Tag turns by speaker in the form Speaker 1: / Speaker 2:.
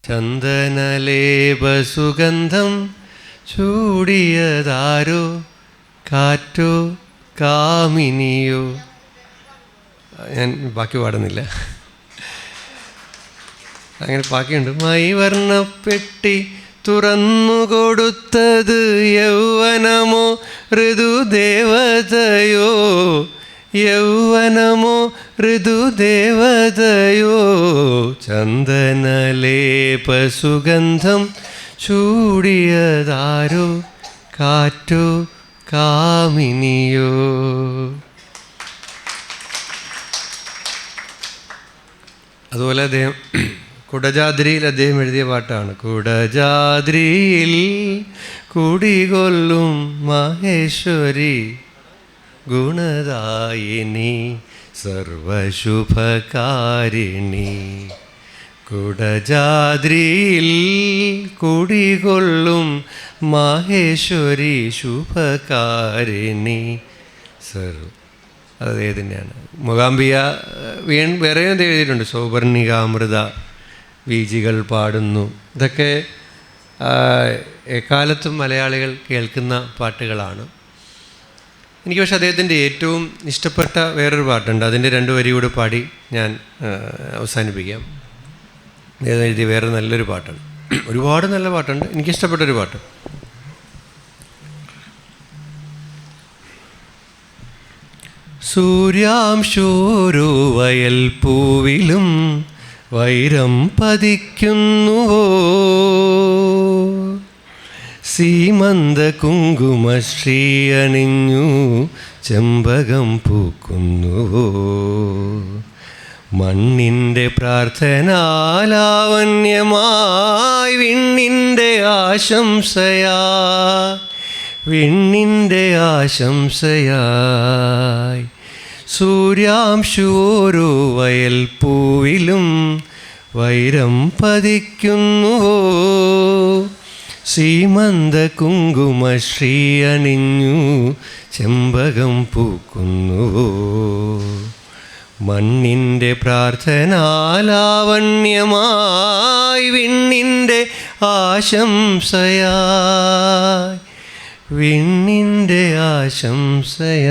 Speaker 1: ചന്ദനലേപസുഗന്ധം ചൂടിയതാരോ, കാറ്റോ കാമിനിയോ. ഞാൻ ബാക്കി പാടുന്നില്ല, അങ്ങനെ ബാക്കിയുണ്ട്. മൈവർണ്ണപ്പെട്ടി തുറന്നുകൊടുത്തത് യൗവനമോ ഋതുദേവതയോ, യൗവനമോ ഋതുദേവതയോ. ചന്ദനലേപസുഗന്ധം ചൂടിയതാരോ, കാറ്റോ കാമിനിയോ. അതുപോലെ അദ്ദേഹം കുടജാദ്രിയിൽ അദ്ദേഹം എഴുതിയ പാട്ടാണ്. കുടജാദ്രിയിൽ കുടികൊള്ളും മഹേശ്വരി, ഗുണദായിനി സർവശുഭകാരിണി. കുടജാദ്രിയിൽ കുടികൊള്ളും മഹേശ്വരി ശുഭകാരിണി സർവ. അത് തന്നെയാണ്. മൂകാംബിക വേറെ എഴുതിയിട്ടുണ്ട്. സൗവർണികാമൃത വീജികൾ പാടുന്നു. ഇതൊക്കെ എക്കാലത്തും മലയാളികൾ കേൾക്കുന്ന പാട്ടുകളാണ്. എനിക്ക് പക്ഷേ അദ്ദേഹത്തിൻ്റെ ഏറ്റവും ഇഷ്ടപ്പെട്ട വേറൊരു പാട്ടുണ്ട്. അതിൻ്റെ 2 വരി കൂടെ പാടി ഞാൻ അവസാനിപ്പിക്കാം. അദ്ദേഹം എഴുതിയ വേറെ നല്ലൊരു പാട്ടുണ്ട്. ഒരുപാട് നല്ല പാട്ടുണ്ട്, എനിക്കിഷ്ടപ്പെട്ടൊരു പാട്ട്. സൂര്യാംശോരോ വയൽ പൂവിലും വൈരം പതിക്കുന്നുവോ, സീമന്ത കുങ്കുമശ്രീ അണിഞ്ഞു ചെമ്പകം പൂക്കുന്നുവോ. മണ്ണിൻ്റെ പ്രാർത്ഥനാലാവണ്യമായി വിണ്ണിൻ്റെ ആശംസയാ, വിണ്ണിൻ്റെ ആശംസയായി. സൂര്യാംശുവോരോ വയൽ പൂവിലും വൈരം പതിക്കുന്നുവോ, സീമന്ത കുങ്കുമശ്രീ അണിഞ്ഞു ചെമ്പകം പൂക്കുന്നുവോ. മണ്ണിൻ്റെ പ്രാർത്ഥനാലാവണ്യമായി വിണ്ണിൻ്റെ ആശംസയായി, വിണ്ണിൻ്റെ ആശംസയായി.